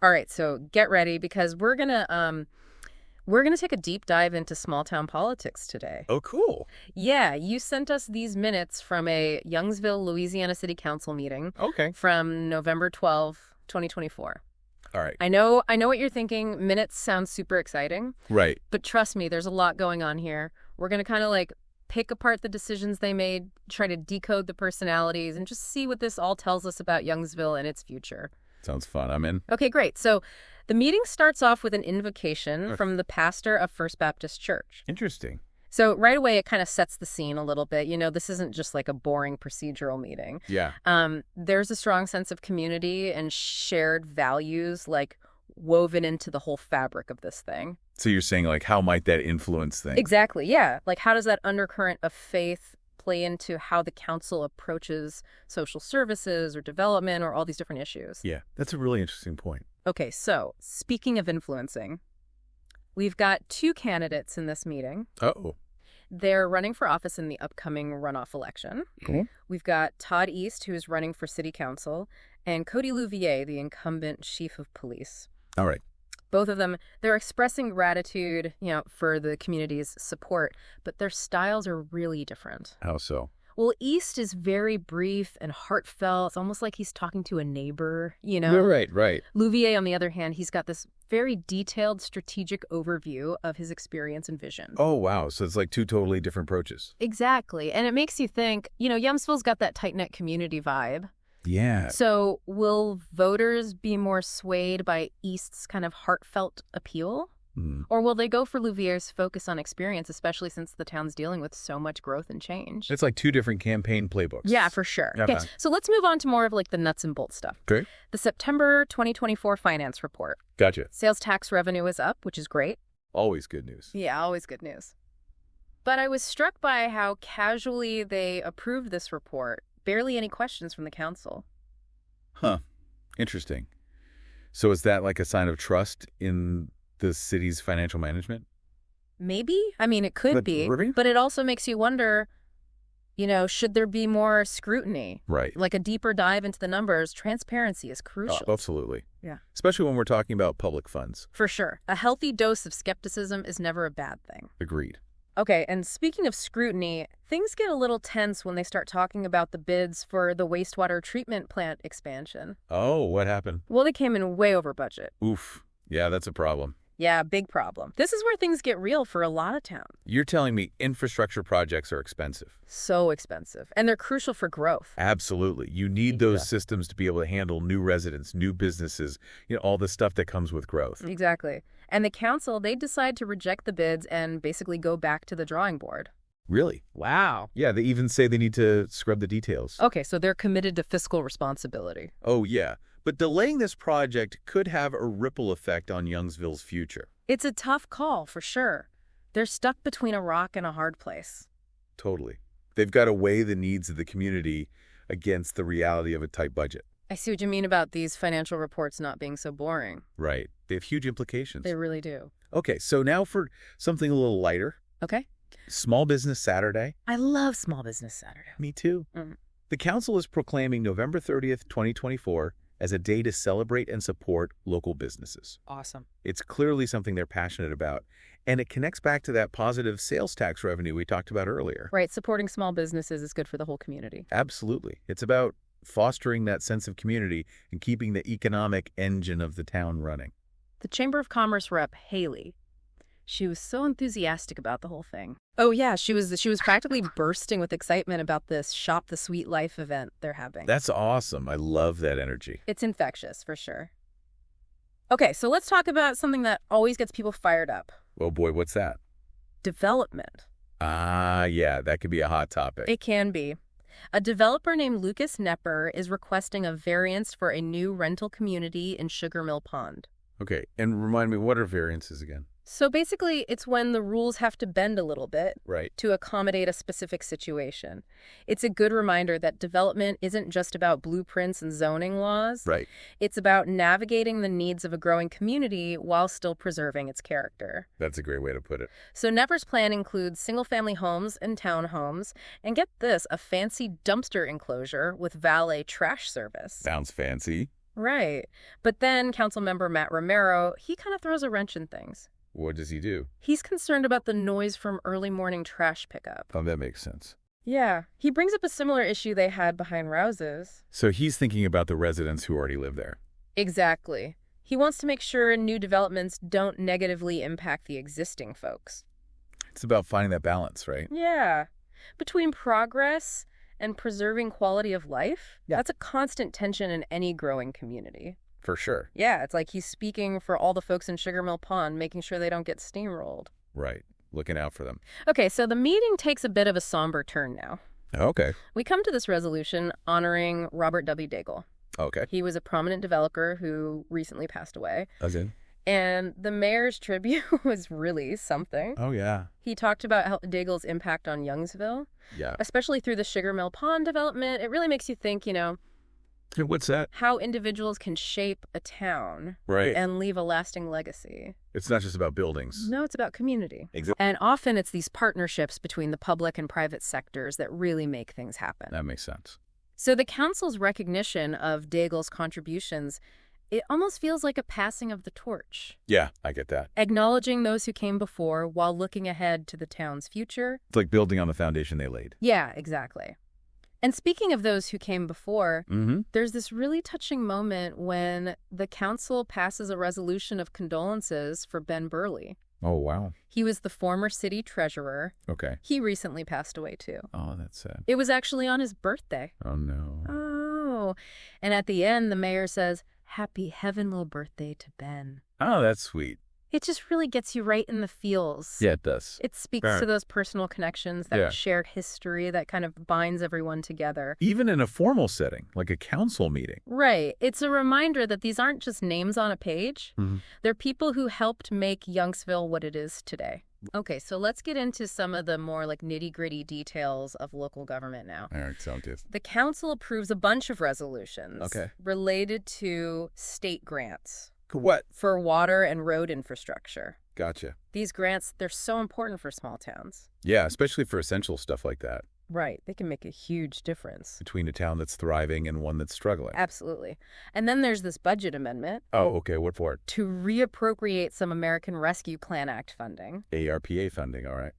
All right, so get ready because we're gonna take a deep dive into small town politics today. Oh, cool. Yeah, you sent us these minutes from a Youngsville, Louisiana City Council meeting Okay. from November 12, 2024. All right. I know what you're thinking. Minutes sound super exciting, Right. but trust me, there's a lot going on here. We're gonna kind of like pick apart the decisions they made, try to decode the personalities, and just see what this all tells us about Youngsville and its future. Sounds fun. I'm in. Okay, great. So the meeting starts off with an invocation Uh, from the pastor of First Baptist Church. Interesting. So right away, it kind of sets the scene a little bit. This isn't just like a boring procedural meeting. Yeah. There's a strong sense of community and shared values like woven into the whole fabric of this thing. So you're saying, like, how might that influence things? Exactly, yeah. Like how does that undercurrent of faith play into how the council approaches social services or development or all these different issues? Yeah. That's a really interesting point. Okay, so speaking of influencing, we've got two candidates in this meeting. Oh. They're running for office in the upcoming runoff election. Cool. We've got Todd East, who is running for city council, and Cody Louvier, the incumbent chief of police. All right. Both of them, they're expressing gratitude, for the community's support, but their styles are really different. How so? Well, East is very brief and heartfelt. It's almost like he's talking to a neighbor, Right, right. Louvier, on the other hand, he's got this very detailed strategic overview of his experience and vision. Oh, wow. So it's like two totally different approaches. Exactly. And it makes you think, Youngsville's got that tight-knit community vibe. Yeah. So will voters be more swayed by East's kind of heartfelt appeal? Hmm. Or will they go for Louvier's focus on experience, especially since the town's dealing with so much growth and change? It's like two different campaign playbooks. Yeah, for sure. Yeah, Okay, man. so let's move on to more of like the nuts and bolts stuff. Okay. The September 2024 finance report. Gotcha. Sales tax revenue is up, which is great. Always good news. Yeah, always good news. But I was struck by how casually they approved this report. Barely any questions from the council. Huh. Interesting. So is that like a sign of trust in the city's financial management? Maybe? I mean, it could But be. really? But it also makes you wonder, should there be more scrutiny? Right. Like a deeper dive into the numbers. Transparency is crucial. Absolutely. Yeah. Especially when we're talking about public funds. For sure. A healthy dose of skepticism is never a bad thing. Agreed. Okay, and speaking of scrutiny, things get a little tense when they start talking about the bids for the wastewater treatment plant expansion. Oh, what happened? Well, they came in way over budget. Oof. Yeah, that's a problem. Yeah, big problem. This is where things get real for a lot of towns. You're telling me infrastructure projects are expensive? So expensive. And they're crucial for growth. Absolutely. You need those systems to be able to handle new residents, new businesses, all the stuff that comes with growth. Exactly. And the council, they decide to reject the bids and basically go back to the drawing board. Really? Wow. Yeah, they even say they need to scrub the details. Okay, so they're committed to fiscal responsibility. Oh, yeah. But delaying this project could have a ripple effect on Youngsville's future. It's a tough call, for sure. They're stuck between a rock and a hard place. Totally. They've got to weigh the needs of the community against the reality of a tight budget. I see what you mean about these financial reports not being so boring. Right. They have huge implications. They really do. Okay, so now for something a little lighter. Okay. Small Business Saturday. I love Small Business Saturday. Me too. The council is proclaiming November 30th, 2024 as a day to celebrate and support local businesses. Awesome. It's clearly something they're passionate about, and it connects back to that positive sales tax revenue we talked about earlier. Right, supporting small businesses is good for the whole community. Absolutely. It's about fostering that sense of community and keeping the economic engine of the town running. The Chamber of Commerce rep, Haley, she was so enthusiastic about the whole thing. Oh yeah, she was practically bursting with excitement about this Shop the Sweet Life event they're having. That's awesome. I love that energy. It's infectious, for sure. Okay, so let's talk about something that always gets people fired up. Oh boy, what's that? Development. Ah, yeah, that could be a hot topic. It can be. A developer named Lucas Nepper is requesting a variance for a new rental community in Sugar Mill Pond. Okay, and remind me, what are variances again? So basically, it's when the rules have to bend a little bit Right. to accommodate a specific situation. It's a good reminder that development isn't just about blueprints and zoning laws. Right. It's about navigating the needs of a growing community while still preserving its character. That's a great way to put it. So Nepper's plan includes single-family homes and townhomes, and get this, a fancy dumpster enclosure with valet trash service. Sounds fancy. Right. But then Councilmember Matt Romero, he kind of throws a wrench in things. What does he do? He's concerned about the noise from early morning trash pickup. Oh, that makes sense. Yeah. He brings up a similar issue they had behind Rouse's. So he's thinking about the residents who already live there. Exactly. He wants to make sure new developments don't negatively impact the existing folks. It's about finding that balance, right? Yeah. Between progress and preserving quality of life, that's a constant tension in any growing community. For sure. Yeah, it's like he's speaking for all the folks in Sugar Mill Pond, making sure they don't get steamrolled. Right. Looking out for them. Okay, so the meeting takes a bit of a somber turn now. Okay. We come to this resolution honoring Robert W. Daigle. Okay. He was a prominent developer who recently passed away. As in? And the mayor's tribute was really something. Oh, yeah. He talked about how Daigle's impact on Youngsville, Yeah. especially through the Sugar Mill Pond development. It really makes you think, Hey, what's that? how individuals can shape a town Right. and leave a lasting legacy. It's not just about buildings. No, it's about community. Exactly. And often it's these partnerships between the public and private sectors that really make things happen. That makes sense. So the council's recognition of Daigle's contributions, it almost feels like a passing of the torch, Yeah, I get that. acknowledging those who came before while looking ahead to the town's future. It's like building on the foundation they laid. Yeah, exactly. And speaking of those who came before, Mm-hmm. there's this really touching moment when the council passes a resolution of condolences for Ben Burley. Oh, wow. He was the former city treasurer. Okay. He recently passed away, too. Oh, that's sad. It was actually on his birthday. Oh, no. Oh. And at the end, the mayor says, "Happy heavenly birthday to Ben." Oh, that's sweet. It just really gets you right in the feels. Yeah, it does. It speaks Right. to those personal connections, that Yeah. shared history that kind of binds everyone together. Even in a formal setting, like a council meeting. Right. It's a reminder that these aren't just names on a page. Mm-hmm. They're people who helped make Youngsville what it is today. Okay, so let's get into some of the more nitty-gritty details of local government now. All right, sounds good. The council approves a bunch of resolutions Okay. related to state grants What? for water and road infrastructure. Gotcha. These grants, they're so important for small towns. Yeah, especially for essential stuff like that. Right. They can make a huge difference. Between a town that's thriving and one that's struggling. Absolutely. And then there's this budget amendment Oh, okay. What for? to reappropriate some American Rescue Plan Act funding. ARPA funding. All right.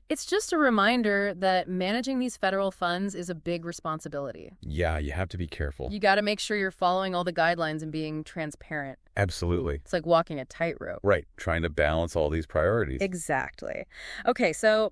It's just a reminder that managing these federal funds is a big responsibility. Yeah, you have to be careful. You got to make sure you're following all the guidelines and being transparent. Absolutely. It's like walking a tightrope. Right. Trying to balance all these priorities. Exactly. Okay, so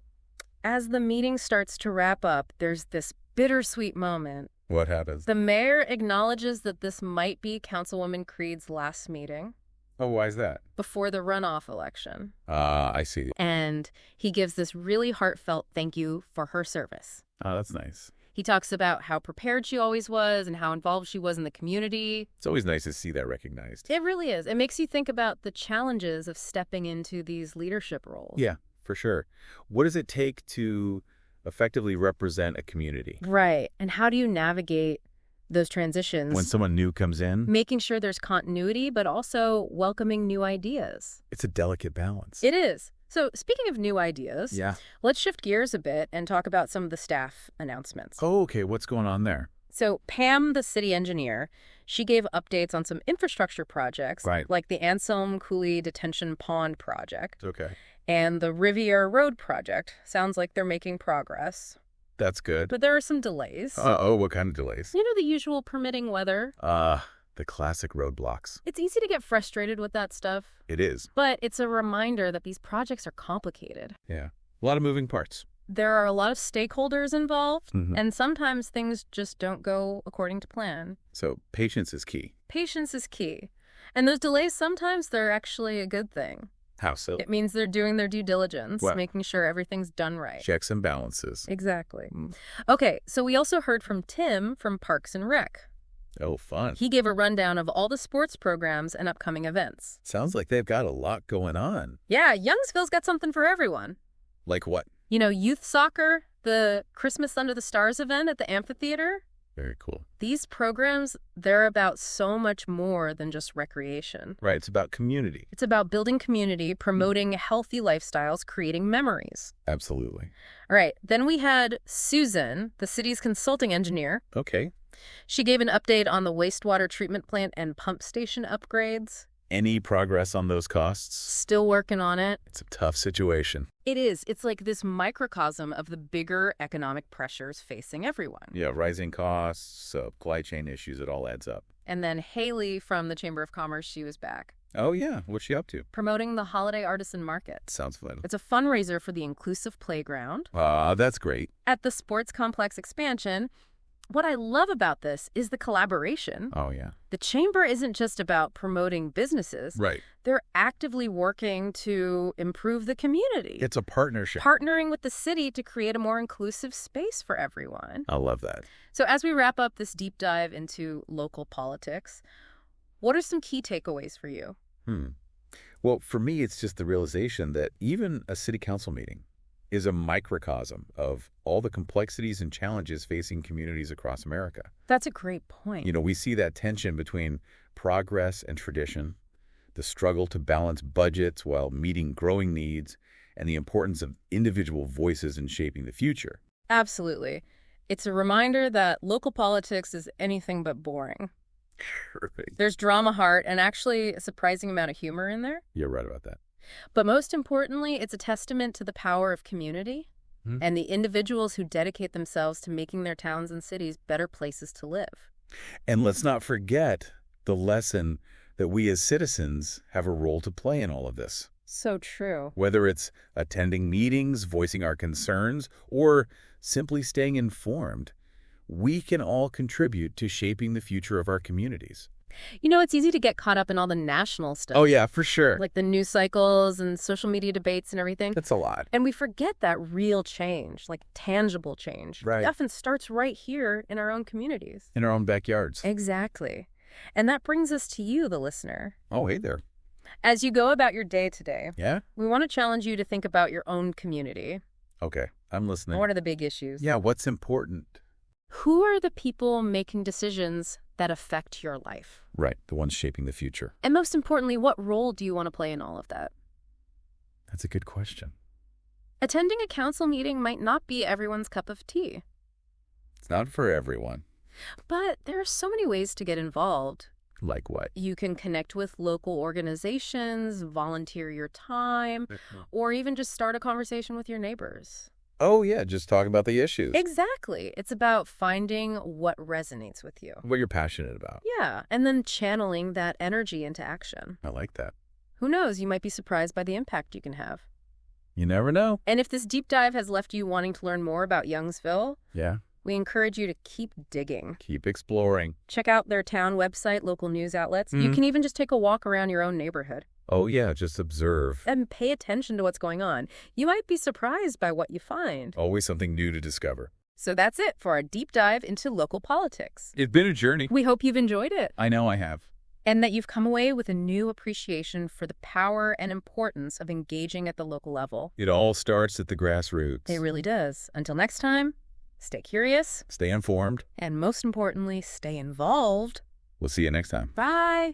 as the meeting starts to wrap up, there's this bittersweet moment. What happens? The mayor acknowledges that this might be Councilwoman Creed's last meeting Oh, why is that? before the runoff election. I see. And he gives this really heartfelt thank you for her service. Oh, that's nice. He talks about how prepared she always was and how involved she was in the community. It's always nice to see that recognized. It really is. It makes you think about the challenges of stepping into these leadership roles. Yeah, for sure. What does it take to effectively represent a community? Right. And how do you navigate those transitions? When someone new comes in, Making sure there's continuity, but also welcoming new ideas. it's a delicate balance. It is. So speaking of new ideas, Yeah. let's shift gears a bit and talk about some of the staff announcements. Oh, okay. What's going on there? So Pam, the city engineer, she gave updates on some infrastructure projects, Right. like the Anselm Cooley Detention Pond project Okay. and the Riviera Road project. Sounds like they're making progress, That's good. but there are some delays. What kind of delays? The usual permitting weather. The classic roadblocks. It's easy to get frustrated with that stuff, It is. but it's a reminder that these projects are complicated. Yeah. A lot of moving parts. There are a lot of stakeholders involved, Mhm. and sometimes things just don't go according to plan. So patience is key. Patience is key. And those delays, sometimes they're actually a good thing. How so? It means they're doing their due diligence, Well, making sure everything's done right. Checks and balances. Exactly. Mm. Okay, so we also heard from Tim from Parks and Rec. Oh, fun. He gave a rundown of all the sports programs and upcoming events. Sounds like they've got a lot going on. Yeah, Youngsville's got something for everyone. Like what? Youth soccer, the Christmas Under the Stars event at the amphitheater. Very cool. These programs, they're about so much more than just recreation. Right. It's about community. It's about building community, promoting healthy lifestyles, creating memories. Absolutely. All right, then we had Susan, the city's consulting engineer. Okay. She gave an update on the wastewater treatment plant and pump station upgrades. Any progress on those costs? Still working on it. It's a tough situation. It is. It's like this microcosm of the bigger economic pressures facing everyone. Yeah, rising costs, supply chain issues, it all adds up. And then Haley from the Chamber of Commerce, she was back. Oh, yeah. What's she up to? Promoting the Holiday Artisan Market. Sounds fun. It's a fundraiser for the inclusive playground. That's great. At the sports complex expansion, what I love about this is the collaboration. Oh, yeah. The Chamber isn't just about promoting businesses. Right. They're actively working to improve the community. It's a partnership. Partnering with the city to create a more inclusive space for everyone. I love that. So as we wrap up this deep dive into local politics, what are some key takeaways for you? Well, for me, it's just the realization that even a city council meeting is a microcosm of all the complexities and challenges facing communities across America. That's a great point. You know, we see that tension between progress and tradition, the struggle to balance budgets while meeting growing needs, and the importance of individual voices in shaping the future. Absolutely. It's a reminder that local politics is anything but boring. Perfect. There's drama, heart, and actually a surprising amount of humor in there. You're right about that. But most importantly, it's a testament to the power of community and the individuals who dedicate themselves to making their towns and cities better places to live. And let's not forget the lesson that we as citizens have a role to play in all of this. So true. Whether it's attending meetings, voicing our concerns, or simply staying informed, we can all contribute to shaping the future of our communities. You know, it's easy to get caught up in all the national stuff. Oh, yeah, for sure. Like the news cycles and social media debates and everything. That's a lot. And we forget that real change, like tangible change, Right. often starts right here in our own communities. In our own backyards. Exactly. And that brings us to you, the listener. Oh, hey there. As you go about your day today, Yeah? we want to challenge you to think about your own community. Okay, I'm listening. What are the big issues? Yeah, what's important? Who are the people making decisions that affect your life? Right, the ones shaping the future. And most importantly, what role do you want to play in all of that? That's a good question. Attending a council meeting might not be everyone's cup of tea. It's not for everyone. But there are so many ways to get involved. Like what? You can connect with local organizations, volunteer your time, or even just start a conversation with your neighbors. Oh, yeah, just talk about the issues. Exactly. It's about finding what resonates with you. What you're passionate about. Yeah, and then channeling that energy into action. I like that. Who knows, you might be surprised by the impact you can have. You never know. And if this deep dive has left you wanting to learn more about Youngsville, Yeah. we encourage you to keep digging. Keep exploring. Check out their town website, local news outlets. You can even just take a walk around your own neighborhood Oh, yeah, just observe. and pay attention to what's going on. You might be surprised by what you find. Always something new to discover. So that's it for our deep dive into local politics. It's been a journey. We hope you've enjoyed it I know I have. and that you've come away with a new appreciation for the power and importance of engaging at the local level. It all starts at the grassroots. It really does. Until next time, stay curious Stay informed. and most importantly, stay involved. We'll see you next time. Bye.